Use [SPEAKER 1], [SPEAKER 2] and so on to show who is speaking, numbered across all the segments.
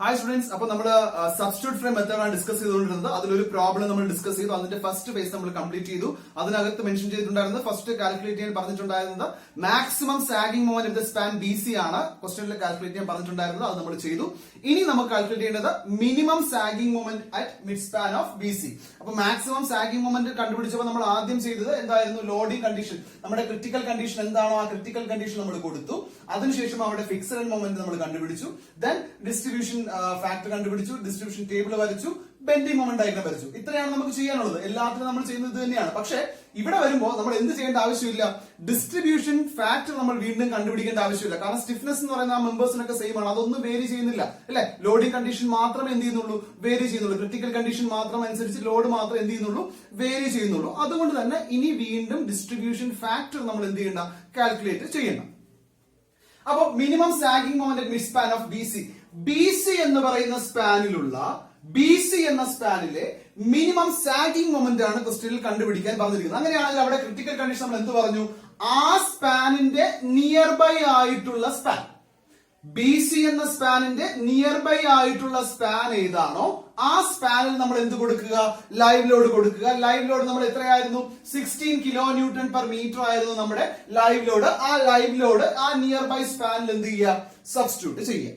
[SPEAKER 1] Hi students, അപ്പൊ നമ്മൾ substitute frame മെത്തേഡാണ് ഡിസ്കസ് ചെയ്തുകൊണ്ടിരുന്നത്. അതിലൊരു പ്രോബ്ലം നമ്മൾ ഡിസ്കസ് ചെയ്തു. അതിന്റെ ഫസ്റ്റ് ഫേസ് നമ്മൾ കംപ്ലീറ്റ് ചെയ്തു. അതിനകത്ത് മെൻഷൻ ചെയ്തിട്ടുണ്ടായിരുന്നത് ഫസ്റ്റ് കാൽക്കുലേറ്റ് ചെയ്യാൻ പറഞ്ഞിട്ടുണ്ടായിരുന്നത് maximum sagging moment in the span BC ആണ് ക്വസ്റ്റനിൽ കാൽക്കുലേറ്റ് ചെയ്യാൻ പറഞ്ഞിട്ടുണ്ടായിരുന്നത്. അത് നമ്മൾ ചെയ്തു. ഇനി നമുക്ക് കാൽക്കുലേറ്റ് ചെയ്യേണ്ടത് minimum sagging moment at mid span of BC. അപ്പൊ മാക്സിമം സാഗിംഗ് മൊമെന്റ് കണ്ടുപിടിച്ചപ്പോൾ നമ്മൾ ആദ്യം ചെയ്തത് എന്തായിരുന്നു? ലോഡിംഗ് കണ്ടീഷൻ, നമ്മുടെ ക്രിട്ടിക്കൽ കണ്ടീഷൻ എന്താണോ ആ ക്രിട്ടിക്കൽ കണ്ടീഷൻ നമ്മൾ കൊടുത്തു. അതിനുശേഷം അവിടെ ഫിക്സഡ് മൊമെന്റ് നമ്മൾ കണ്ടുപിടിച്ചു. ദെൻ ഡിസ്ട്രിബ്യൂഷൻ ഫാക്ടർ കണ്ടുപിടിച്ചു, ഡിസ്ട്രിബ്യൂഷൻ ടേബിൾ വരച്ചു, ബെൻഡിങ് മൊമെന്റ് ഡയഗ്രം വരച്ചു. ഇത്രയാണ് നമുക്ക് ചെയ്യാനുള്ളത്. എല്ലാത്തിനും നമ്മൾ ചെയ്യുന്നത് ഇത് തന്നെയാണ്. പക്ഷേ ഇവിടെ വരുമ്പോൾ നമ്മൾ എന്ത് ചെയ്യേണ്ട ആവശ്യമില്ല, ഡിസ്ട്രിബ്യൂഷൻ ഫാക്ടർ നമ്മൾ വീണ്ടും കണ്ടുപിടിക്കേണ്ട ആവശ്യമില്ല. കാരണം സ്റ്റിഫ്നെസ് എന്ന് പറയുന്ന ആ മെമ്പേഴ്സിനൊക്കെ സെയിം ആണ്, അതൊന്നും വേരി ചെയ്യുന്നില്ല അല്ലെ. ലോഡിംഗ് കണ്ടീഷൻ മാത്രമേ എന്ത് ചെയ്യുന്നുള്ളൂ, വേരി ചെയ്യുന്നുള്ളൂ. ക്രിട്ടിക്കൽ കണ്ടീഷൻ മാത്രം അനുസരിച്ച് ലോഡ് മാത്രം എന്ത് ചെയ്യുന്നുള്ളൂ, വേരി ചെയ്യുന്നുള്ളൂ. അതുകൊണ്ട് തന്നെ ഇനി വീണ്ടും ഡിസ്ട്രിബ്യൂഷൻ ഫാക്ടർ നമ്മൾ എന്ത് ചെയ്യണ്ട, കാൽക്കുലേറ്റ് ചെയ്യണം. അപ്പൊ minimum sagging moment at mid span of BC എന്ന് പറയുന്ന സ്പാനിലുള്ള BC എന്ന സ്പാനിലെ മിനിമം സാഗിംഗ് മൊമെന്റ് ആണ് ക്വസ്റ്റ്യനിൽ കണ്ടുപിടിക്കാൻ പറഞ്ഞിരിക്കുന്നത്. അങ്ങനെയാണെങ്കിൽ അവിടെ ക്രിട്ടിക്കൽ കണ്ടീഷൻ നമ്മൾ എന്ത് പറഞ്ഞു? ആ സ്പാനിന്റെ നിയർ ബൈ ആയിട്ടുള്ള സ്പാൻ, BC എന്ന സ്പാനിന്റെ നിയർ ബൈ ആയിട്ടുള്ള സ്പാൻ ഏതാണോ ആ സ്പാനിൽ നമ്മൾ എന്ത് കൊടുക്കുക? ലൈവ് ലോഡ് കൊടുക്കുക. ലൈവ് ലോഡ് നമ്മൾ എത്രയായിരുന്നു? 16 കിലോ ന്യൂട്ടൺ പെർ മീറ്റർ ആയിരുന്നു നമ്മുടെ ലൈവ് ലോഡ്. ആ ലൈവ് ലോഡ് ആ നിയർ ബൈ സ്പാനിൽ എന്ത് ചെയ്യുക? സബ്സ്റ്റിറ്റ്യൂട്ട് ചെയ്യുക.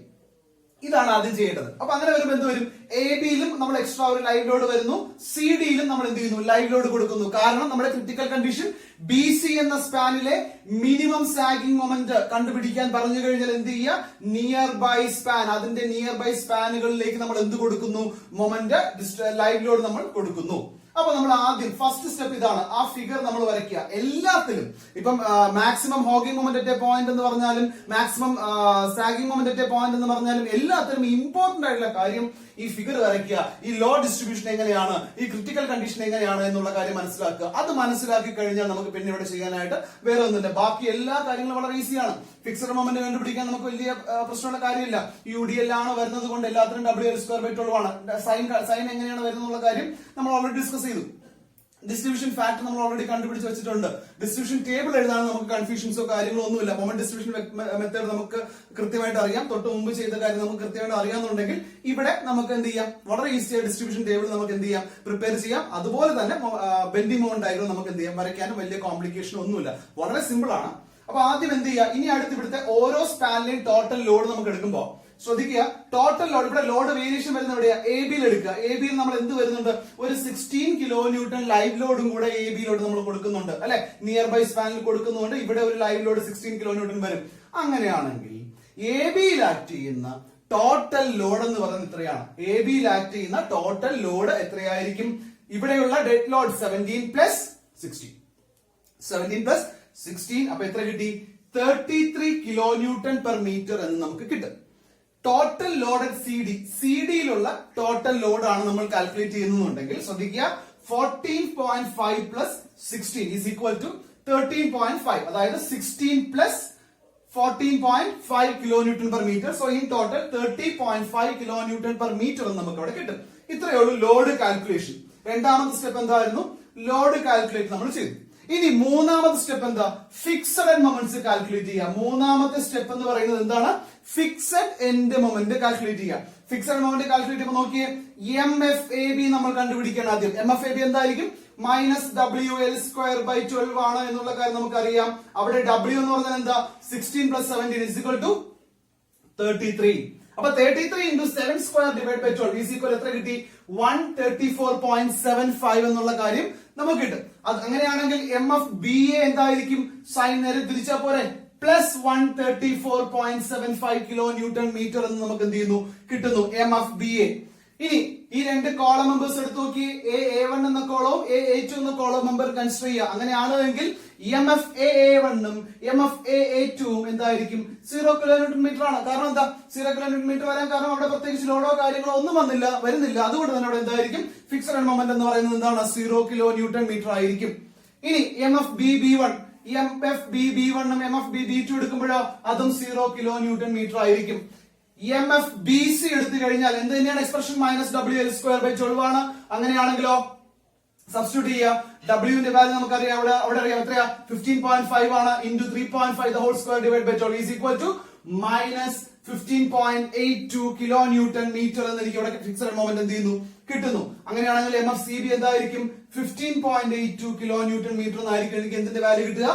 [SPEAKER 1] ഇതാണ് ആദ്യം ചെയ്യേണ്ടത്. അപ്പൊ അങ്ങനെ വരുമ്പോൾ എന്ത് വരും? AB-യിലും നമ്മൾ എക്സ്ട്രാ ഒരു ലൈവ് ലോഡ് വരുന്നു, CD-യിലും നമ്മൾ എന്ത് ചെയ്യുന്നു? ലൈവ് ലോഡ് കൊടുക്കുന്നു. കാരണം നമ്മുടെ ക്രിട്ടിക്കൽ കണ്ടീഷൻ BC എന്ന സ്പാനിലെ മിനിമം സാഗിംഗ് മൊമെന്റ് കണ്ടുപിടിക്കാൻ പറഞ്ഞു കഴിഞ്ഞാൽ എന്ത് ചെയ്യുക? നിയർ ബൈ സ്പാൻ, അതിന്റെ നിയർ ബൈ സ്പാനുകളിലേക്ക് നമ്മൾ എന്ത് കൊടുക്കുന്നു? മൊമെന്റ് ലൈവ് ലോഡ് നമ്മൾ കൊടുക്കുന്നു. അപ്പൊ നമ്മൾ ആദ്യം ഫസ്റ്റ് സ്റ്റെപ്പ് ഇതാണ്. ആ ഫിഗർ നമ്മൾ വരയ്ക്കുക. എല്ലാത്തിലും ഇപ്പം maximum hogging moment at A point എന്ന് പറഞ്ഞാലും maximum sagging moment at A point എന്ന് പറഞ്ഞാലും എല്ലാത്തിലും ഇമ്പോർട്ടന്റ് ആയിട്ടുള്ള കാര്യം ഈ ഫിഗർ വരയ്ക്കുക. ഈ ലോ ഡിസ്ട്രിബ്യൂഷൻ എങ്ങനെയാണ്, ഈ ക്രിട്ടിക്കൽ കണ്ടീഷൻ എങ്ങനെയാണ് എന്നുള്ള കാര്യം മനസ്സിലാക്കുക. അത് മനസ്സിലാക്കി കഴിഞ്ഞാൽ നമുക്ക് പിന്നെ ഇവിടെ ചെയ്യാനായിട്ട് വേറെ ഒന്നുമില്ല. ബാക്കി എല്ലാ കാര്യങ്ങളും വളരെ ഈസിയാണ്. ഫിക്സഡ് മൊമെന്റ് കണ്ടുപിടിക്കാൻ നമുക്ക് വലിയ പ്രശ്നമുള്ള കാര്യമില്ല. UDL ആണ് വരുന്നത് കൊണ്ട് എല്ലാത്തിനും WL² ആണ്. സൈൻ എങ്ങനെയാണ് വരുന്നുള്ള കാര്യം നമ്മൾ ഓൾറെഡി ഡിസ്കസ് ചെയ്തു. ഡിസ്ട്രിബ്യൂഷൻ ഫാക്ടർ നമ്മൾ ഓൾറെഡി കണ്ടുപിടിച്ച് വെച്ചിട്ടുണ്ട്. ഡിസ്ട്രിബ്യൂഷൻ ടേബിൾ എഴുതാൻ നമുക്ക് കൺഫ്യൂഷൻസോ കാര്യങ്ങളോ ഒന്നുമില്ല. മൊമെന്റ് ഡിസ്ട്രിബ്യൂഷൻ മെത്തേഡ് നമുക്ക് കൃത്യമായിട്ട് അറിയാം. തൊട്ട് മുമ്പ് ചെയ്ത കാര്യം നമുക്ക് കൃത്യമായിട്ട് അറിയാമെന്നുണ്ടെങ്കിൽ ഇവിടെ നമുക്ക് എന്ത് ചെയ്യാം? വളരെ ഈസിയായി ഡിസ്ട്രിബ്യൂഷൻ ടേബിൾ നമുക്ക് എന്ത് ചെയ്യാം? പ്രിപ്പയർ ചെയ്യാം. അതുപോലെ തന്നെ ബെൻഡിംഗ് മൊമെന്റ് ഡയഗ്രം നമുക്ക് എന്ത് ചെയ്യാം? വരയ്ക്കാനും വലിയ കോംപ്ലിക്കേഷൻ ഒന്നുമില്ല. വളരെ സിമ്പിൾ ആണ്. അപ്പൊ ആദ്യം എന്ത് ചെയ്യുക? ഇനി അടുത്ത് ഇവിടുത്തെ ഓരോ സ്പാനിലെയും ടോട്ടൽ ലോഡ് നമുക്ക് എടുക്കുമ്പോൾ ശ്രദ്ധിക്കുക, ടോട്ടൽ ലോഡ് ഇവിടെ ലോഡ് വേരിയേഷൻ വരുന്ന എവിടെയാ? AB-യിൽ എടുക്കുക. AB-യിൽ നമ്മൾ എന്ത് വരുന്നുണ്ട്? ഒരു 16 കിലോ ന്യൂട്ടൺ ലൈവ് ലോഡും കൂടെ AB-ലോഡ് നമ്മൾ കൊടുക്കുന്നുണ്ട് അല്ലെ. നിയർ ബൈ സ്പാനിൽ കൊടുക്കുന്നുണ്ട്. ഇവിടെ ഒരു ലൈവ് ലോഡ് 16 കിലോ ന്യൂട്ടൺ വരും. അങ്ങനെയാണെങ്കിൽ AB-യിൽ ആക്ട് ചെയ്യുന്ന ടോട്ടൽ ലോഡ് എന്ന് പറയുന്നത് ഇത്രയാണ്. AB-യിൽ ആക്ട് ചെയ്യുന്ന ടോട്ടൽ ലോഡ് എത്രയായിരിക്കും? ഇവിടെയുള്ള ഡെഡ് ലോഡ് 17 പ്ലസ് 16. 17 പ്ലസ് 16 അപ്പൊ എത്ര കിട്ടി? 33 കിലോ ന്യൂട്ടൺ പെർ മീറ്റർ എന്ന് നമുക്ക് കിട്ടും. ടോട്ടൽ ലോഡ് അറ്റ് CD-യിലുള്ള ടോട്ടൽ ലോഡ് ആണ് നമ്മൾ കാൽക്കുലേറ്റ് ചെയ്യുന്നുണ്ടെങ്കിൽ ശ്രദ്ധിക്കുക, 14.5 പ്ലസ് 16 ഈസ് ഈക്വൽ ടു 13.5. അതായത് 16 plus 14.5 kilo newton per metre. So in total 30.5 kilo newton per metre എന്ന് നമുക്ക് അവിടെ കിട്ടും. ഇത്രയേ ഉള്ളൂ ലോഡ് കാൽക്കുലേഷൻ. രണ്ടാമത്തെ സ്റ്റെപ്പ് എന്തായിരുന്നു? ലോഡ് കാൽക്കുലേറ്റ് നമ്മൾ ചെയ്തു. ഇനി മൂന്നാമത്തെ സ്റ്റെപ്പ് എന്താ? ഫിക്സഡ് എൻഡ് മൊമെന്റ്സ് കാൽക്കുലേറ്റ് ചെയ്യുക. മൂന്നാമത്തെ സ്റ്റെപ്പ് എന്ന് പറയുന്നത് എന്താണ്? ഫിക്സഡ് എൻഡ് മൊമെന്റ് കാൽക്കുലേറ്റ് ചെയ്യുക. ഫിക്സഡ് മൊമെന്റ് കാൽക്കുലേറ്റ് ചെയ്യുമ്പോൾ നോക്കിയേ, MFAB നമ്മൾ കണ്ടുപിടിക്കണം ആദ്യം. MFAB എന്തായിരിക്കും? -WL²/12 ആണ് എന്നുള്ള കാര്യം നമുക്കറിയാം. അവിടെ W എന്ന് പറഞ്ഞാൽ എന്താ? 16 പ്ലസ് 17 ഇസ് ഈക്വൽ ടു 33. അപ്പൊ 33 into 7² divided by 12 is equal എത്ര കിട്ടി? 134.75 എന്നുള്ള കാര്യം നമുക്ക് കിട്ടും. അത് അങ്ങനെയാണെങ്കിൽ MFBA എന്തായിരിക്കും? സൈൻ നേരെ തിരിച്ചാ പോരെ, പ്ലസ് 134.75 കിലോ ന്യൂട്ടൺ മീറ്റർ എന്ന് നമുക്ക് എന്ത് ചെയ്യുന്നു? കിട്ടുന്നു MFBA. ഇനി ഈ രണ്ട് കോളം മെമ്പേഴ്സ് എടുത്ത് നോക്കി. A1 എന്ന കോളവും A2 എന്ന കോളം മെമ്പർ കൺസിഡർ ചെയ്യുക. അങ്ങനെയാണെങ്കിൽ MFAA1ഉം MFAA2ഉം എന്തായിരിക്കും? 0 കിലോ ന്യൂട്ടൺ മീറ്റർ ആണ്. കാരണം എന്താ 0 കിലോ ന്യൂട്ടൺ മീറ്റർ വരാൻ കാരണം അവിടെ പ്രത്യേകിച്ച് ലോഡോ കാര്യങ്ങളോ ഒന്നും വരുന്നില്ല. അതുകൊണ്ട് തന്നെ അവിടെ എന്തായിരിക്കും? ഫിക്സഡ് എൻഡ് മൊമെന്റ് എന്ന് പറയുന്നത് എന്താണ്? 0 കിലോ ന്യൂട്ടൺ മീറ്റർ ആയിരിക്കും. ഇനി MFBB1 MFBB1ഉം MFBB2 എടുക്കുമ്പോഴോ അതും 0 കിലോ ന്യൂട്ടൺ മീറ്റർ ആയിരിക്കും. MFBC എടുത്തു കഴിഞ്ഞാൽ എന്ത് തന്നെയാണ് എക്സ്പ്രഷൻ? -WL²/12 ആണ്. അങ്ങനെയാണെങ്കിലോ സബ്സ്റ്റിറ്റ്യൂട്ട് ചെയ്യുക. ഡബ്ല്യുവിന്റെ വാല്യൂ നമുക്കറിയാം, അവിടെ അറിയാം എത്രയാ, 15.5 ആണ് into 3.5 the whole square divided by 12 is equal to minus 15.82 kilo newton metre എന്ന് എനിക്ക് ഇവിടെ ഫിക്സഡ് മൊമെന്റ് എന്ത് ചെയ്യുന്നു കിട്ടുന്നു. അങ്ങനെയാണെങ്കിൽ MFCB എന്തായിരിക്കും, 15.82 കിലോ ന്യൂട്ടൺ മീറ്റർ എന്നായിരിക്കും എനിക്ക് എന്തിന്റെ വാല്യൂ കിട്ടുക,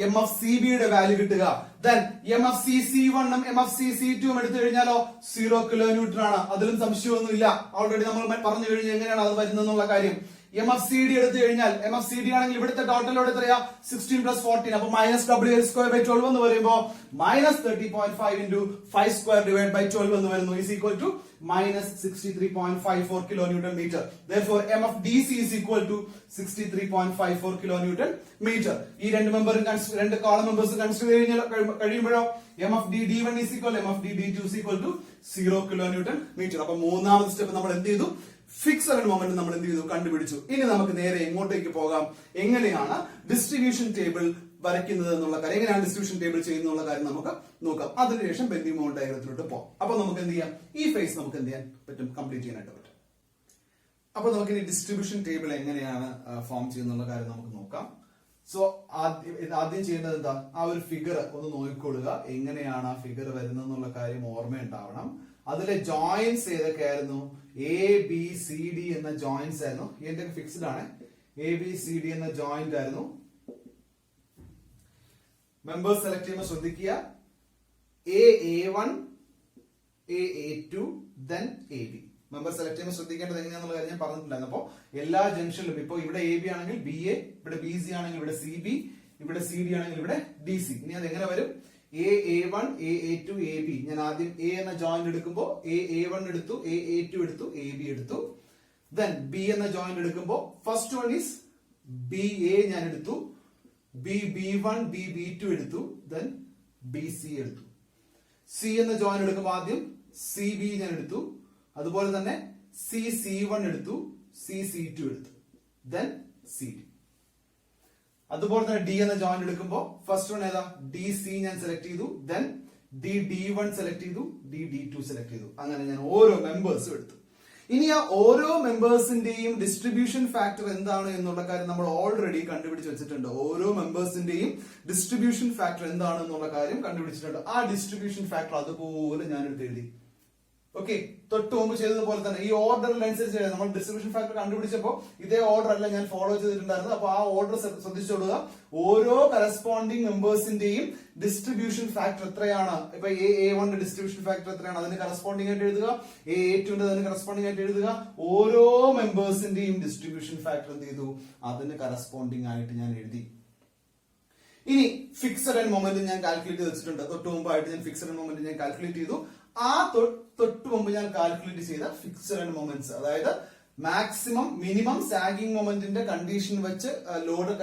[SPEAKER 1] MFCB യുടെ വാല്യൂ കിട്ടുക. ദെൻ MFCC1 ഉം MFCC2 ഉം എടുത്തു കഴിഞ്ഞാലോ 0 കിലോ ന്യൂട്ടൺ ആണ്. അതിലും സംശയമൊന്നുമില്ല, ഓൾറെഡി നമ്മൾ പറഞ്ഞു കഴിഞ്ഞു എങ്ങനെയാണ് അത് വരുന്നതെന്നുള്ള കാര്യം. MFCD എടുത്തു കഴിഞ്ഞാൽ MFCD ആണെങ്കിൽ ഇവിടുത്തെ ടോട്ടൽ ലോഡ് എത്രയാ, 16 plus 14, അപ്പൊ മൈനസ് WL square by 12 എന്ന് പറയുമ്പോ minus 30.5 into 5 square divided by 12 എന്ന് വരുന്നു is equal to minus 63.54 kilonewton meter. Therefore MFDC is equal to 63.54 kilonewton meter. ഈ രണ്ട് കോളം മെമ്പേഴ്സ് കൺസിഡർ കഴിയുമ്പോഴോ MFD1 is equal MFD2 is equal to 0 kilonewton meter. അപ്പൊ മൂന്നാമത്തെ step നമ്മൾ എന്ത് ചെയ്തു, ഫിക്സഡ് മൊമെന്റ് നമ്മൾ എന്ത് ചെയ്തു, കണ്ടുപിടിച്ചു. ഇനി നമുക്ക് നേരെ എങ്ങോട്ടേക്ക് പോകാം, എങ്ങനെയാണ് ഡിസ്ട്രിബ്യൂഷൻ ടേബിൾ വരയ്ക്കുന്നത് എന്നുള്ള കാര്യം, എങ്ങനെയാണ് ഡിസ്ട്രിബ്യൂഷൻ ടേബിൾ ചെയ്യുന്നുള്ള കാര്യം നമുക്ക് നോക്കാം. അതിനുശേഷം ബെൻഡിങ് മൊമെന്റ് ഡയഗ്രത്തിലോട്ട് പോകാം. അപ്പൊ നമുക്ക് എന്ത് ചെയ്യാം, ഈ ഫേസ് നമുക്ക് എന്ത് ചെയ്യാൻ പറ്റും, കംപ്ലീറ്റ് ചെയ്യാനായിട്ട് പറ്റും. അപ്പൊ നമുക്ക് ഇനി ഡിസ്ട്രിബ്യൂഷൻ ടേബിൾ എങ്ങനെയാണ് ഫോം ചെയ്യുന്നുള്ള കാര്യം നമുക്ക് നോക്കാം. സോ ആദ്യം ചെയ്യേണ്ടത് എന്താ, ആ ഒരു ഫിഗർ ഒന്ന് നോക്കിക്കൊള്ളുക, എങ്ങനെയാണ് ആ ഫിഗർ വരുന്നത് എന്നുള്ള കാര്യം ഓർമ്മയുണ്ടാവണം. അതിലെ ജോയിന്റ്സ് ഏതൊക്കെയായിരുന്നു, ABCD എന്ന ജോയിന്റ്സ് ആയിരുന്നു. ഇതിന്റെ ഫിക്സ്ഡ് ആണ്, ABCD എന്ന ജോയിന്റ് ആയിരുന്നു. മെമ്പേഴ്സ് സെലക്ട് ചെയ്യുമ്പോൾ ശ്രദ്ധിക്കുക, AA1, AA2, then AB. Member select ചെയ്യുമ്പോൾ ശ്രദ്ധിക്കേണ്ടത് എങ്ങനെയാണെന്നുള്ള കാര്യം ഞാൻ പറഞ്ഞിട്ടുണ്ടായിരുന്നു. അപ്പൊ എല്ലാ ജംഗ്ഷനിലും ഇപ്പൊ ഇവിടെ AB ആണെങ്കിൽ BA, ഇവിടെ BC ആണെങ്കിൽ ഇവിടെ CB, ഇവിടെ CD ആണെങ്കിൽ ഇവിടെ DC. ഇനി അത് എങ്ങനെ വരും, AA1, AA2, AB. ഞാൻ ആദ്യം A എന്ന ജോയിന്റ് എടുക്കുമ്പോൾ AA1 എടുത്തു, AA2 എടുത്തു, AB എടുത്തു. Then B എന്ന ജോയിന്റ് എടുക്കുമ്പോൾ ഫസ്റ്റ് വൺ ഈസ് BA ഞാൻ എടുത്തു, B1, B2 എടുത്തു, then BC എടുത്തു. C എന്ന ജോയിന്റ് എടുക്കുമ്പോൾ ആദ്യം CB ഞാൻ എടുത്തു, അതുപോലെ തന്നെ C1 എടുത്തു, C2 എടുത്തു, then CD. അതുപോലെ തന്നെ D എന്ന ജോയിന്റ് എടുക്കുമ്പോൾ ഫസ്റ്റ് വൺ ഏതാ, DC ഞാൻ സെലക്ട് ചെയ്തു, ദെൻ D1 സെലക്ട് ചെയ്തു, D2 സെലക്ട് ചെയ്തു. അങ്ങനെ ഞാൻ ഓരോ മെമ്പേഴ്സും എടുത്തു. ഇനി ആ ഓരോ മെമ്പേഴ്സിന്റെയും ഡിസ്ട്രിബ്യൂഷൻ ഫാക്ടർ എന്താണ് എന്നുള്ള കാര്യം നമ്മൾ ഓൾറെഡി കണ്ടുപിടിച്ച് വെച്ചിട്ടുണ്ട്. ഓരോ മെമ്പേഴ്സിന്റെയും ഡിസ്ട്രിബ്യൂഷൻ ഫാക്ടർ എന്താണ് എന്നുള്ള കാര്യം കണ്ടുപിടിച്ചിട്ടുണ്ട്. ആ ഡിസ്ട്രിബ്യൂഷൻ ഫാക്ടർ അതുപോലെ ഞാൻ എടുത്ത് എഴുതി. ഓക്കെ, തൊട്ട് മുമ്പ് ചെയ്തതുപോലെ തന്നെ ഈ ഓർഡറിനനുസരിച്ച് നമ്മൾ ഡിസ്ട്രിബ്യൂഷൻ ഫാക്ടർ കണ്ടുപിടിച്ചപ്പോൾ ഇതേ ഓർഡർ അല്ല ഞാൻ ഫോളോ ചെയ്തിട്ടുണ്ടായിരുന്നത്. അപ്പൊ ആ ഓർഡർ ശ്രദ്ധിച്ചോടുക. ഓരോ കറസ്പോണ്ടിങ് മെമ്പേഴ്സിന്റെയും ഡിസ്ട്രിബ്യൂഷൻ ഫാക്ടർ എത്രയാണ്, ഇപ്പൊ A1 ഡിസ്ട്രിബ്യൂഷൻ ഫാക്ടർ എത്രയാണ് അതിന് കറസ്പോണ്ടിങ് ആയിട്ട് എഴുതുക, A2 അതിന് കറസ്പോണ്ടിങ് ആയിട്ട് എഴുതുക. ഓരോ മെമ്പേഴ്സിന്റെയും ഡിസ്ട്രിബ്യൂഷൻ ഫാക്ടർ എന്ത് ചെയ്തു, അതിന് കറസ്പോണ്ടിങ് ആയിട്ട് ഞാൻ എഴുതി. ഇനി ഫിക്സഡ് ആൻഡ് മൊമെന്റ് ഞാൻ കാൽക്കുലേറ്റ് ചെയ്ത് വെച്ചിട്ടുണ്ട്. തൊട്ട് മുമ്പായിട്ട് ഞാൻ ഫിക്സഡ് ആൻഡ് മൊമെന്റ് ഞാൻ കാൽക്കുലേറ്റ് ചെയ്തു. ആ തൊട്ട് മുമ്പ് ഞാൻ കാൽക്കുലേറ്റ് ചെയ്ത ഫിക്സഡ് ആൻഡ് മൊമെന്റ്സ്, അതായത് മാക്സിമം മിനിമം സാഗിങ് മൊമെന്റിന്റെ കണ്ടീഷൻ വെച്ച് ലോഡ്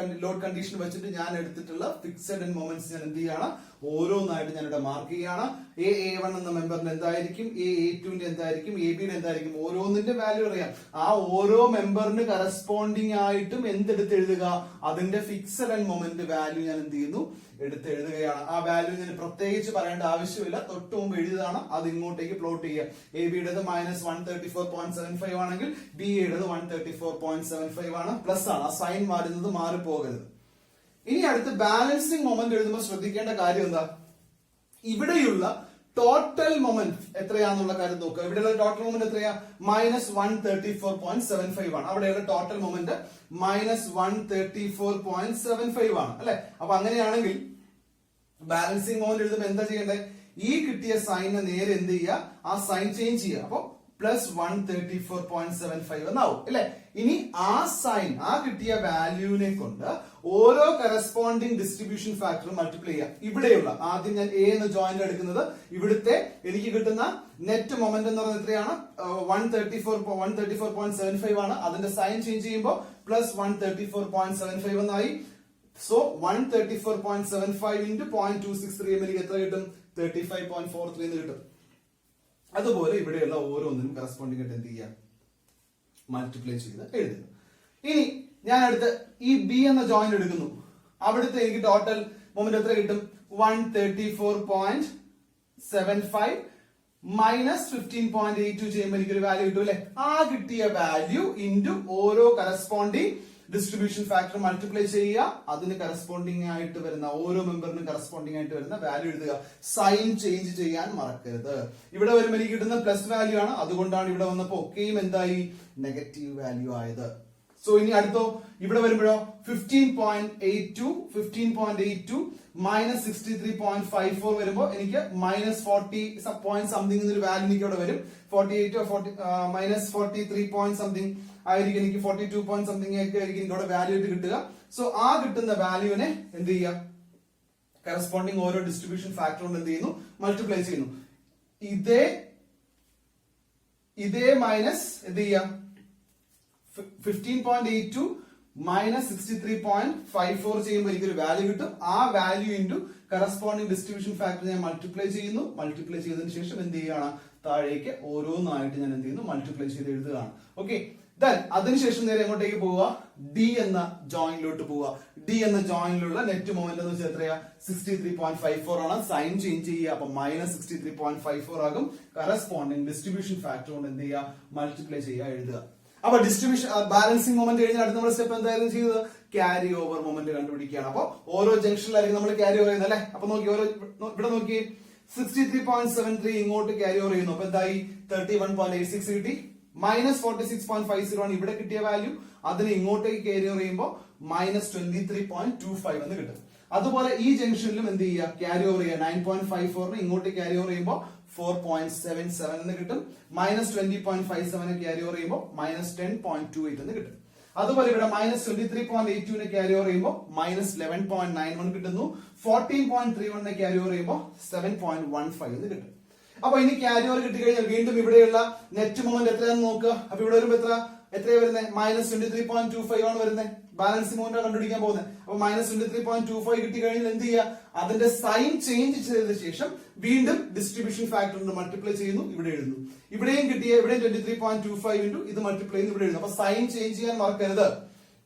[SPEAKER 1] കണ്ടീഷൻ വെച്ചിട്ട് ഞാൻ എടുത്തിട്ടുള്ള ഫിക്സഡ് ആൻഡ് മൊമെന്റ്സ് ഞാൻ എന്ത് ചെയ്യാണ്, ഓരോന്നായിട്ട് ഞാൻ ഇവിടെ മാർക്ക് ചെയ്യാണ്. A1 എന്ന മെമ്പറിന്റെ എന്തായിരിക്കും, A2ന്റെ എന്തായിരിക്കും, ABയുടെ എന്തായിരിക്കും, ഓരോന്നിന്റെ വാല്യൂ അറിയാം. ആ ഓരോ മെമ്പറിന് കറസ്പോണ്ടിങ് ആയിട്ടും എന്തെടുത്ത് എഴുതുക, അതിന്റെ ഫിക്സഡ് ആൻഡ് മൊമെന്റ് വാല്യൂ ഞാൻ എന്ത് ചെയ്യുന്നു, എടുത്ത് എഴുതുകയാണ്. ആ വാല്യൂ ഞാൻ പ്രത്യേകിച്ച് പറയേണ്ട ആവശ്യമില്ല, തൊട്ട് മുമ്പ് എഴുതിയതാണ്. അത് ഇങ്ങോട്ടേക്ക് പ്ലോട്ട് ചെയ്യുക. ABയുടേത് മൈനസ് 134.75 ആണെങ്കിൽ BAയുടേത് 134.75 ആണ്, പ്ലസ് ആണ്. ആ സൈൻ മാറുന്നത് മാറിപ്പോകരുത്. ഇനി അടുത്ത് ബാലൻസിങ് മൊമെന്റ് എഴുതുമ്പോൾ ശ്രദ്ധിക്കേണ്ട കാര്യം എന്താ, ഇവിടെയുള്ള ടോട്ടൽ മൊമെന്റ് എത്രയാന്നുള്ള കാര്യം നോക്കുക. ഇവിടെയുള്ള ടോട്ടൽ മൊമെന്റ് എത്രയാ, മൈനസ് 134.75 ആണ്. അവിടെയുള്ള ടോട്ടൽ മൊമെന്റ് മൈനസ് 134.75 ആണ് അല്ലെ. അപ്പൊ അങ്ങനെയാണെങ്കിൽ ബാലൻസിങ് മൊമെന്റ് എഴുതുമ്പോൾ എന്താ ചെയ്യേണ്ടത്, ഈ കിട്ടിയ സൈനിനെ നേരെ എന്ത് ചെയ്യുക, ആ സൈൻ ചേഞ്ച് ചെയ്യുക. അപ്പൊ പ്ലസ് 134.75 എന്നാവും അല്ലെ. ഇനി ആ സൈൻ, ആ കിട്ടിയ വാല്യൂവിനെ കൊണ്ട് ഓരോ കറസ്പോണ്ടിങ് ഡിസ്ട്രിബ്യൂഷൻ ഫാക്ടർ മൾട്ടിപ്ലൈ ചെയ്യാം. ഇവിടെയുള്ള ആദ്യം ഞാൻ A എന്ന ജോയിന്റ് എടുക്കുന്നത്, ഇവിടുത്തെ എനിക്ക് കിട്ടുന്ന നെറ്റ് മൊമെന്റ് എന്ന് പറയുന്നത് എത്രയാണ്, 134.75 ആണ്. അതിന്റെ സൈൻ ചേഞ്ച് ചെയ്യുമ്പോൾ പ്ലസ് 134.75 എന്നായി. സോ 134.75 into 0.263 എനിക്ക് എത്ര കിട്ടും, 35.43 എന്ന് കിട്ടും. അതുപോലെ ഇവിടെയുള്ള ഓരോന്നിനും കറസ്പോണ്ടിങ് ആയിട്ട് എന്ത് ചെയ്യാം, മൾട്ടിപ്ലൈ ചെയ്ത് എഴുതുക. ഇനി ഞാൻ അടുത്ത് ഈ B എന്ന ജോയിന്റ് എടുക്കുന്നു. അവിടുത്തെ എനിക്ക് ടോട്ടൽ മൊമെന്റ് എത്ര കിട്ടും, 134.75 മൈനസ് 15.82 ചെയ്യുമ്പോൾ എനിക്കൊരു വാല്യൂ കിട്ടും അല്ലെ. ആ കിട്ടിയ വാല്യൂ ഇൻറ്റു ഓരോ കറസ്പോണ്ടിങ് ഡിസ്ട്രിബ്യൂഷൻ ഫാക്ടർ മൾട്ടിപ്ലൈ ചെയ്യുക, അതിന് കറസ്പോണ്ടിങ് ആയിട്ട് വരുന്ന ഓരോ മെമ്പറിനും കറസ്പോണ്ടിങ് ആയിട്ട് വരുന്ന വാല്യൂ എഴുതുക. സൈൻ ചേഞ്ച് ചെയ്യാൻ മറക്കരുത്. ഇവിടെ വരുമ്പോൾ എനിക്ക് കിട്ടുന്ന പ്ലസ് വാല്യൂ ആണ്, അതുകൊണ്ടാണ് ഇവിടെ വന്നപ്പോ ഒക്കെയും എന്തായി നെഗറ്റീവ് വാല്യൂ ആയത്. സോ ഇനി അടുത്തോ ഇവിടെ വരുമ്പോഴോ 15.82 മൈനസ് 63.54 വരുമ്പോ എനിക്ക് മൈനസ് 40 പോയിന്റ് സംതിങ് എന്നൊരു വാല്യൂ എനിക്ക് ഇവിടെ വരും. 48 മൈനസ് 43 പോയിന്റ് സംതിങ് ആയിരിക്കും, എനിക്ക് 42 പോയിന്റ് സംതിങ് ഒക്കെ ആയിരിക്കും എനിക്ക് ഇവിടെ വാല്യൂ ആയിട്ട് കിട്ടുക. സോ ആ കിട്ടുന്ന വാല്യൂവിനെ എന്ത് ചെയ്യുക, കറസ്പോണ്ടിങ് ഓരോ ഡിസ്ട്രിബ്യൂഷൻ ഫാക്ടർ കൊണ്ട് എന്ത് ചെയ്യുന്നു, മൾട്ടിപ്ലൈ ചെയ്യുന്നു. ഇതേ മൈനസ് എന്ത് ചെയ്യാം, 15.82 മൈനസ് 63.54 ചെയ്യുമ്പോൾ എനിക്കൊരു വാല്യൂ കിട്ടും. ആ value into corresponding distribution factor ഞാൻ മൾട്ടിപ്ലൈ ചെയ്യുന്നു. മൾട്ടിപ്ലൈ ചെയ്തതിനു ശേഷം എന്ത് ചെയ്യുകയാണ്, താഴേക്ക് ഓരോന്നായിട്ട് ഞാൻ എന്ത് ചെയ്യുന്നു, മൾട്ടിപ്ലൈ ചെയ്ത് എഴുതുകയാണ്. ഓക്കെ, ദെൻ അതിനുശേഷം നേരെ എങ്ങോട്ടേക്ക് പോവുക, ഡി എന്ന ജോയിനിലോട്ട് പോവുക. ഡി എന്ന ജോയിനിലുള്ള നെറ്റ് മൊമെന്റ് എന്ന് വെച്ചാൽ എത്രയാ, 63.54 ആണ്. സൈൻ ചേഞ്ച് ചെയ്യുക, അപ്പൊ മൈനസ് 63.54 ആകും. കറസ്പോണ്ടിങ് ഡിസ്ട്രിബ്യൂഷൻ ഫാക്ടർ കൊണ്ട് എന്ത് ചെയ്യുക, മൾട്ടിപ്ലൈ ചെയ്യുക, എഴുതുക. അപ്പൊ ഡിസ്ട്രിബ്യൂഷൻ ബാലൻസിംഗ് മൊമെന്റ് കഴിഞ്ഞാൽ അടുത്ത നമ്മുടെ സ്റ്റെപ്പ് എന്തായാലും ചെയ്തത് ക്യാരി ഓവർ മൊമെന്റ് കണ്ടുപിടിക്കുകയാണ്. അപ്പൊ ഓരോ ജംഗ്ഷനിലായിരിക്കും നമ്മൾ ക്യാരി ഓവർ ചെയ്യുന്നത് അല്ലെ. അപ്പൊ നോക്കി ഇവിടെ നോക്കി 63.73 ഇങ്ങോട്ട് ക്യാരി ഓവർ ചെയ്യുന്നു. അപ്പൊ എന്തായി 31.86 കിട്ടി. മൈനസ് 46.50 ആണ് ഇവിടെ കിട്ടിയ വാല്യൂ. അതിന് ഇങ്ങോട്ടേക്ക് ക്യാരി ഓവർ ചെയ്യുമ്പോൾ മൈനസ് 23.25 എന്ന് കിട്ടും. അതുപോലെ ഈ ജംഗ്ഷനിലും എന്ത് ചെയ്യുക, ക്യാരി ഓവർ ചെയ്യുക. 9.54 ഇങ്ങോട്ട് ക്യാരി ഓവർ ചെയ്യുമ്പോൾ 4.77 എന്ന് കിട്ടും. മൈനസ് 20.57 ക്യാരി ഓവർ ചെയ്യുമ്പോൾ മൈനസ് 10.28 എന്ന് കിട്ടും. അതുപോലെ ഇവിടെ മൈനസ് 23.82 ക്യാരി ഓവർ ചെയ്യുമ്പോൾ മൈനസ് 11.91 കിട്ടുന്നു. 14.31 ക്യാരി ഓവർ ചെയ്യുമ്പോൾ 7.15 എന്ന് കിട്ടും. അപ്പൊ ഇനി ക്യാരി ഓവർ കിട്ടിക്കഴിഞ്ഞാൽ വീണ്ടും ഇവിടെയുള്ള നെറ്റ് മൊമെന്റ് എത്രയാണെന്ന് നോക്കുക. അപ്പൊ ഇവിടെ വരുമ്പോൾ എത്രയാണ് വരുന്നത്, മൈനസ് 23.25 ആണ് വരുന്നത്. ബാലൻസിംഗ് മൊമെന്റ് കണ്ടുപിടിക്കാൻ പോകുന്നത്. അപ്പൊ മൈനസ് 23.25 കിട്ടി കഴിഞ്ഞാൽ എന്ത് ചെയ്യുക, അതിന്റെ സൈൻ ചേഞ്ച് ചെയ്തതിനു ശേഷം വീണ്ടും ഡിസ്ട്രിബ്യൂഷൻ ഫാക്ടർ കൊണ്ട് മൾട്ടിപ്ലൈ ചെയ്യുന്നു, ഇവിടെ എഴുതുന്നു. ഇവിടെയും കിട്ടിയ ഇവിടെയും 23.25 ഇൻറ്റു ഇത് മൾട്ടിപ്ലൈ ചെയ്യുന്നു, ഇവിടെ എഴുതുന്നു. അപ്പൊ സൈൻ ചേഞ്ച് ചെയ്യാൻ മറക്കരുത്.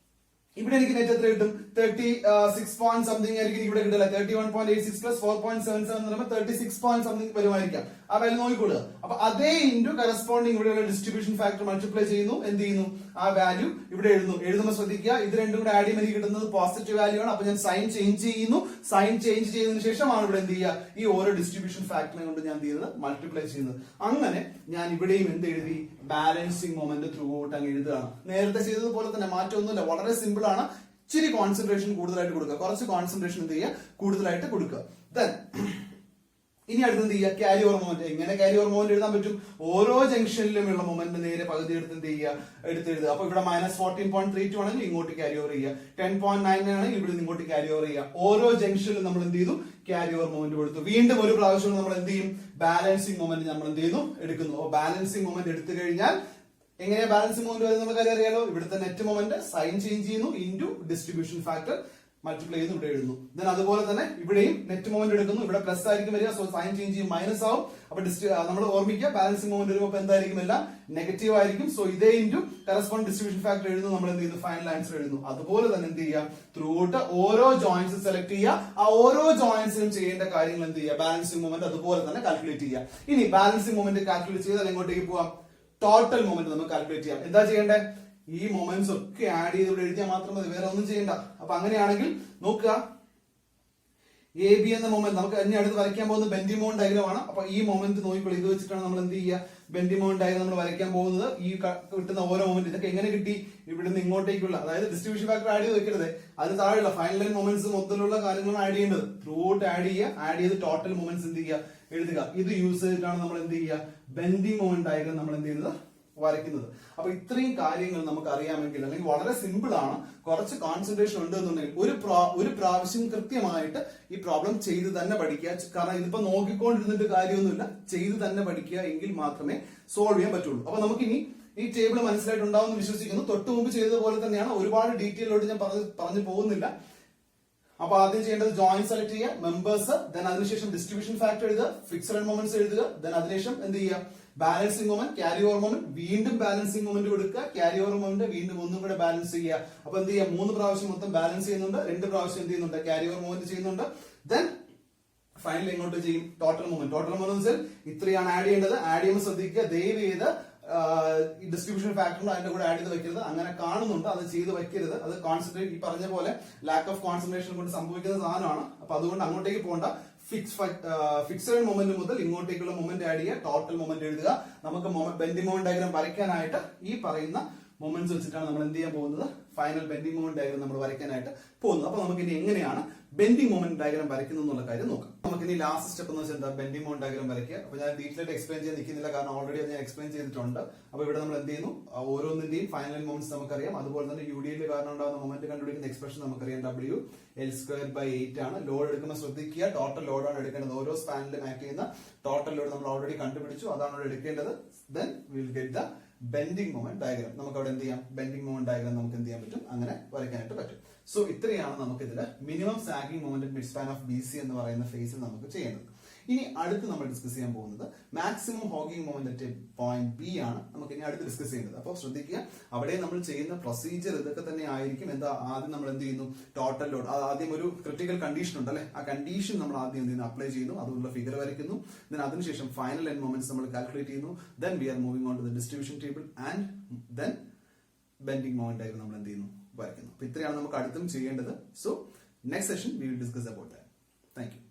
[SPEAKER 1] ഇവിടെ എനിക്ക് നെറ്റ് എത്ര കിട്ടും, 36 പോയിന്റ് സംതിങ് ആയിരിക്കും ഇവിടെ കിട്ടില്ല. 31.86 പ്ലസ് 4.77 എന്ന് പറയുമ്പോൾ 36 പോയിന്റ് സംതിങ് വരുമായിരിക്കാം. ആ വാല്യൂ നോക്കിക്കൊള്ളുക. അപ്പൊ അതേ ഇൻറ്റു കറസ്പോണ്ടിങ് ഇവിടെയുള്ള ഡിസ്ട്രിബ്യൂഷൻ ഫാക്ടർ മൾട്ടിപ്ലൈ ചെയ്യുന്നു, എന്ത് ചെയ്യുന്നു, ആ വാല്യൂ ഇവിടെ എഴുതുന്നു. എഴുതുമ്പോൾ ശ്രദ്ധിക്കുക, ഇത് രണ്ടും കൂടെ ആഡ് ചെയ്യുമ്പോൾ എനിക്ക് കിട്ടുന്നത് പോസിറ്റീവ് വാല്യൂ ആണ്. അപ്പൊ ഞാൻ സൈൻ ചേഞ്ച് ചെയ്യുന്നു. സൈൻ ചേഞ്ച് ചെയ്തതിനു ശേഷമാണ് ഇവിടെ എന്ത് ചെയ്യുക, ഈ ഓരോ ഡിസ്ട്രിബ്യൂഷൻ ഫാക്ടറിനെ കൊണ്ട് ഞാൻ എന്ത് ചെയ്യുന്നത്, മൾട്ടിപ്ലൈ ചെയ്യുന്നത്. അങ്ങനെ ഞാൻ ഇവിടെയും എന്ത് എഴുതി, ബാലൻസിംഗ് മൊമെന്റ് ത്രൂ ഔട്ട് അങ്ങ് എഴുതുകയാണ്. നേരത്തെ ചെയ്തതുപോലെ തന്നെ മാറ്റമൊന്നുമില്ല, വളരെ സിമ്പിൾ ആണ്. ഇച്ചിരി കോൺസെൻട്രേഷൻ കൂടുതലായിട്ട് കൊടുക്കുക, കുറച്ച് കോൺസെൻട്രേഷൻ എന്ത് ചെയ്യുക, കൂടുതലായിട്ട് കൊടുക്കുക. ദെൻ ഇനി അടുത്ത് എന്ത് ചെയ്യുക, ക്യാരി ഓവർ മൊമെന്റ്. എങ്ങനെ ക്യാരി ഓവർ മൊമെന്റ് എഴുതാൻ പറ്റും, ഓരോ ജംഗ്ഷനിലും ഉള്ള മൊമെന്റ് നേരെ പകുതി എടുത്ത് എന്ത് ചെയ്യുക, എടുത്തെഴുതുക. അപ്പൊ ഇവിടെ മൈനസ് 14.32 ആണെങ്കിൽ ഇങ്ങോട്ട് ക്യാരി ഓവർ ചെയ്യുക. 10.9 ആണെങ്കിൽ ഇവിടെ ഇങ്ങോട്ട് ക്യാരി ഓവർ ചെയ്യുക. ഓരോ ജംഗ്ഷനിലും നമ്മൾ എന്ത് ചെയ്തു, ക്യാരി ഓവർ മൊമെന്റ് കൊടുത്തു. വീണ്ടും ഒരു പ്രാവശ്യം നമ്മൾ എന്ത് ചെയ്യും, ബാലൻസിംഗ് മൊമെന്റ് നമ്മൾ എന്ത് ചെയ്യുന്നു, എടുക്കുന്നു. അപ്പൊ ബാലൻസിംഗ് മൊമെന്റ് എടുത്തു കഴിഞ്ഞാൽ എങ്ങനെയാ ബാലൻസിംഗ് മൊമെന്റ് വരുന്നത് നമുക്ക് അറിയാലോ. ഇവിടുത്തെ നെറ്റ് മൊമെന്റ് സൈൻ ചേഞ്ച് ചെയ്യുന്നു, ഇൻറ്റു ഡിസ്ട്രിബ്യൂഷൻ ഫാക്ടർ മൾട്ടിപ്ലൈ ചെയ്യുന്നു, ഇവിടെ എഴുതുന്നു. ദെൻ അതുപോലെ തന്നെ ഇവിടെയും നെറ്റ് മൊമെന്റ് എടുക്കുന്നു. ഇവിടെ പ്ലസ് ആയിരിക്കും വരിക, സോ സൈൻ ചേഞ്ച് ചെയ്യും, മൈനസ് ആവും. അപ്പൊ നമ്മൾ ഓർമ്മിക്കുക, ബാലൻസിംഗ് മൊമെന്റ് വരുമ്പോൾ എന്തായിരിക്കും, എല്ലാം നെഗറ്റീവ് ആയിരിക്കും. സോ ഇതേ ഇൻറ്റു കറസ്പോണ്ട് ഡിസ്ട്രിബ്യൂഷൻ ഫാക്ടർ എഴുതുന്നു, നമ്മൾ എന്ത് ചെയ്യുന്നു, ഫൈനൽ ആൻസർ എഴുതുന്നു. അതുപോലെ തന്നെ എന്ത് ചെയ്യുക, ത്രൂ ഔട്ട് ഓരോ ജോയിന്റ്സ് സെലക്ട് ചെയ്യുക. ആ ഓരോ ജോയിന്റ്സിനും ചെയ്യേണ്ട കാര്യങ്ങൾ എന്ത് ചെയ്യുക, ബാലൻസിംഗ് മൊമെന്റ് അതുപോലെ തന്നെ കാൽക്കുലേറ്റ് ചെയ്യുക. ഇനി ബാലൻസിംഗ് മൊമെന്റ് കാൽക്കുലേറ്റ് ചെയ്താൽ എങ്ങോട്ടേക്ക് പോവാം, ടോട്ടൽ മൊമെന്റ് നമുക്ക് കാൽക്കുലേറ്റ് ചെയ്യാം. എന്താ ചെയ്യേണ്ടത്, ഈ മൊമെന്റ്സ് ഒക്കെ ആഡ് ചെയ്ത് ഇവിടെ എഴുതിയാൽ മാത്രം മതി, വേറെ ഒന്നും ചെയ്യണ്ട. അപ്പൊ അങ്ങനെയാണെങ്കിൽ നോക്കുക, എ ബി എന്ന മൊമെന്റ് നമുക്ക് ഇനി അടുത്ത് വരയ്ക്കാൻ പോകുന്നത് ബെൻഡിങ് മൊമെന്റ് ഡയഗ്രാം ആണ്. അപ്പൊ ഈ മൊമെന്റ് നോക്കിക്കോളൂ, ഇത് വെച്ചിട്ടാണ് നമ്മൾ എന്ത് ചെയ്യുക, ബെൻഡിങ് മൊമെന്റ് ഡയഗ്രാം നമ്മൾ വരയ്ക്കാൻ പോകുന്നത്. ഈ കിട്ടുന്ന ഓരോ മൊമെന്റ് ഇതൊക്കെ എങ്ങനെ കിട്ടി, ഇവിടുന്ന് ഇങ്ങോട്ടേക്കുള്ള, അതായത് ഡിസ്ട്രിബ്യൂഷൻ ഫാക്ടർ ആഡ് ചെയ്ത് വെക്കരുത്, അതിന് താഴെയുള്ള ഫൈനൽ ലൈൻ മൊമെന്റ്സ് മൊത്തത്തിലുള്ള കാര്യങ്ങളാണ് ആഡ് ചെയ്യേണ്ടത്. ത്രൂ ഔട്ട് ആഡ് ചെയ്യുക, ആഡ് ചെയ്ത് ടോട്ടൽ മൊമെന്റ്സ് എന്ത് ചെയ്യുക, എഴുതുക. ഇത് യൂസ് ചെയ്തിട്ടാണ് നമ്മൾ എന്ത് ചെയ്യുക, ബെൻഡിങ് മൊമെന്റ് ഡയഗ്രാം നമ്മൾ എന്ത് ചെയ്യുന്നത്, വരയ്ക്കുന്നത്. അപ്പൊ ഇത്രയും കാര്യങ്ങൾ നമുക്ക് അറിയാമെങ്കിൽ, അല്ലെങ്കിൽ വളരെ സിമ്പിൾ ആണ്, കുറച്ച് കോൺസെൻട്രേഷൻ ഉണ്ട് എന്നുണ്ടെങ്കിൽ ഒരു പ്രാവശ്യം കൃത്യമായിട്ട് ഈ പ്രോബ്ലം ചെയ്ത് തന്നെ പഠിക്കുക. കാരണം ഇതിപ്പോ നോക്കിക്കൊണ്ടിരുന്നിട്ട് കാര്യമൊന്നുമില്ല, ചെയ്ത് തന്നെ പഠിക്കുക, എങ്കിൽ മാത്രമേ സോൾവ് ചെയ്യാൻ പറ്റുള്ളൂ. അപ്പൊ നമുക്കിനി ഈ ടേബിൾ മനസ്സിലായിട്ടുണ്ടാവുമെന്ന് വിശ്വസിക്കുന്നു. തൊട്ട് മുമ്പ് ചെയ്തതുപോലെ തന്നെയാണ്, ഒരുപാട് ഡീറ്റെയിലോട്ട് ഞാൻ പറഞ്ഞു പോകുന്നില്ല. അപ്പൊ ആദ്യം ചെയ്യേണ്ടത് ജോയിന്റ് സെലക്ട് ചെയ്യുക, മെമ്പേഴ്സ്, ദെൻ അതിനുശേഷം ഡിസ്ട്രിബ്യൂഷൻ ഫാക്ടർ എഴുതുക, ഫിക്സഡ് മൊമെന്റ്സ് എഴുതുക, ദെൻ അതിനുശേഷം എന്ത് ചെയ്യുക, balancing moment, carry over moment, വീണ്ടും ബാലൻസിംഗ് മൊമെന്റ് കൊടുക്കുക, ക്യാരി ഓവർ മൊമെന്റ് വീണ്ടും ഒന്നും കൂടെ ബാലൻസ് ചെയ്യുക. അപ്പൊ എന്ത് ചെയ്യുക, 3 പ്രാവശ്യം മൊത്തം ബാലൻസ് ചെയ്യുന്നുണ്ട്, 2 പ്രാവശ്യം എന്ത് ചെയ്യുന്നുണ്ട്, ക്യാരി ഓവർ മൊമെന്റ് ചെയ്യുന്നുണ്ട്. ദെൻ ഫൈനലി എങ്ങോട്ട് ചെയ്യും, ടോട്ടൽ മൊമെന്റ്. ടോട്ടൽ മൊമെന്റ് വെച്ചാൽ ഇത്രയാണ് ആഡ് ചെയ്യേണ്ടത്. ആഡ് ചെയ്യുമ്പോൾ ശ്രദ്ധിക്കുക, ദയവ് ചെയ്ത് ഈ ഡിസ്ട്രിബ്യൂഷൻ ഫാക്ടറും അതിന്റെ കൂടെ ആഡ് ചെയ്ത് വെക്കരുത്. അങ്ങനെ കാണുന്നുണ്ട്, അത് ചെയ്ത് വെക്കരുത്. അത് കോൺസെൻട്രേറ്റ്, ഈ പറഞ്ഞ പോലെ ലാക്ക് ഓഫ് കോൺസെൻട്രേഷൻ കൊണ്ട് സംഭവിക്കുന്ന സാധനമാണ്. അപ്പൊ അതുകൊണ്ട് അങ്ങോട്ടേക്ക് പോകണ്ട. ഫിക്സഡ് മൊമെന്റ് മുതൽ ഇങ്ങോട്ടേക്കുള്ള മൊമെന്റ് ആഡ് ചെയ്യുക, ടോട്ടൽ മൊമെന്റ് എഴുതുക. നമുക്ക് ബെൻഡിങ് മൊമെന്റ് ഡയഗ്രാം വരയ്ക്കാനായിട്ട് ഈ പറയുന്ന മൊമെന്റ്സ് വെച്ചിട്ടാണ് നമ്മൾ എന്ത് ചെയ്യാൻ പോകുന്നത്, ഫൈനൽ ബെൻഡിങ് മൊമെന്റ് ഡയഗ്രാം നമ്മൾ വരയ്ക്കാനായിട്ട് പോകുന്നത്. അപ്പൊ നമുക്ക് ഇനി എങ്ങനെയാണ് ബെൻഡിങ് മൊമെന്റ് ഡയഗ്രാം വരയ്ക്കുന്നത് എന്നുള്ള കാര്യം നോക്കാം. നമുക്ക് ഇനി ലാസ്റ്റ് സ്റ്റെപ്പ് എന്ന് വെച്ചാൽ എന്താ, ബെൻഡിങ് മൊമെന്റ് ഡയഗ്രാം വരയ്ക്കുക. അപ്പൊ ഞാൻ ഡീറ്റെയിൽ ആയിട്ട് എക്സ്പ്ലെയിൻ ചെയ്യാൻ നിൽക്കുന്നില്ല, കാരണം ഓൾറെഡി അത് ഞാൻ എക്സ്പ്ലെയിൻ ചെയ്തിട്ടുണ്ട്. അപ്പൊ ഇവിടെ നമ്മൾ എന്ത് ചെയ്യുന്നു, ഓരോന്നിന്റെയും ഫൈനൽ മൊമെന്റ്സ് നമുക്കറിയാം. അതുപോലെ തന്നെ യുഡിയിൽ കാരണം ഉണ്ടാകുന്ന മൊമെന്റ് കണ്ടുപിടിക്കുന്ന എക്സ്പ്രഷൻ നമുക്കറിയാം, WL²/8 ആണ്. ലോഡ് എടുക്കുമ്പോൾ ശ്രദ്ധിക്കുക, ടോട്ടൽ ലോഡാണ് എടുക്കേണ്ടത്. ഓരോ സ്പാനിലും ആക്ട് ചെയ്യുന്ന ടോട്ടൽ ലോഡ് നമ്മൾ ഓൾറെഡി കണ്ടുപിടിച്ചു, അതാണ് അവിടെ എടുക്കേണ്ടത്. Then will get the bending moment diagram. നമുക്ക് അവിടെ എന്ത് ചെയ്യാം, ബെൻഡിങ് മൊമെന്റ് ഡയഗ്രാം നമുക്ക് എന്ത് ചെയ്യാൻ പറ്റും, അങ്ങനെ വരയ്ക്കാനായിട്ട് പറ്റും. സോ ഇത്രയാണ് നമുക്ക് ഇതിൽ minimum sagging moment mid span of BC എന്ന് പറയുന്ന ഫേസിൽ നമുക്ക് ചെയ്യേണ്ടത്. ഇനി അടുത്ത് നമ്മൾ ഡിസ്കസ് ചെയ്യാൻ പോകുന്നത് maximum hogging moment at point B ആണ് നമുക്ക് ഇനി അടുത്ത് ഡിസ്കസ് ചെയ്യുന്നത്. അപ്പോൾ ശ്രദ്ധിക്കുക, അവിടെ നമ്മൾ ചെയ്യുന്ന പ്രൊസീജിയർ ഇതൊക്കെ തന്നെ ആയിരിക്കും. എന്താ, ആദ്യം നമ്മൾ എന്ത് ചെയ്യുന്നു, ടോട്ടൽ ലോഡ്, ആദ്യം ഒരു ക്രിട്ടിക്കൽ കണ്ടീഷൻ ഉണ്ടല്ലേ, ആ കണ്ടീഷൻ നമ്മൾ ആദ്യം എന്ത് ചെയ്യുന്നു, അപ്ലൈ ചെയ്യുന്നു, അതുള്ള ഫിഗർ വരയ്ക്കുന്നു. ദെൻ അതിനുശേഷം ഫൈനൽ എൻഡ് മൊമെന്റ്സ് നമ്മൾ കാൽക്കുലേറ്റ് ചെയ്യുന്നു. Then we are moving on to the distribution table and then bending moment ആയിരുന്നു നമ്മൾ എന്ത് ചെയ്യുന്നു, വരയ്ക്കുന്നു. അപ്പൊ ഇത്രയാണ് നമുക്ക് അടുത്തും ചെയ്യേണ്ടത്. So next session we will discuss about that. Thank you.